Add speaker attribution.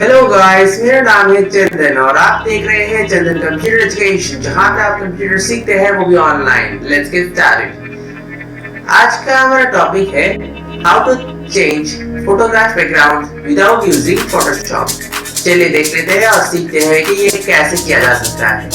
Speaker 1: Hello guys, मेरा नाम है चंदन और आप देख रहे हैं चंदन कंप्यूटर एजुकेशन, जहां पे आप कंप्यूटर सीखते हैं वो भी ऑनलाइन। Let's get started. आज का हमारा टॉपिक है how to change photograph background without using Photoshop. चलिए देख लेते हैं और सीखते हैं कि ये कैसे किया जा सकता है।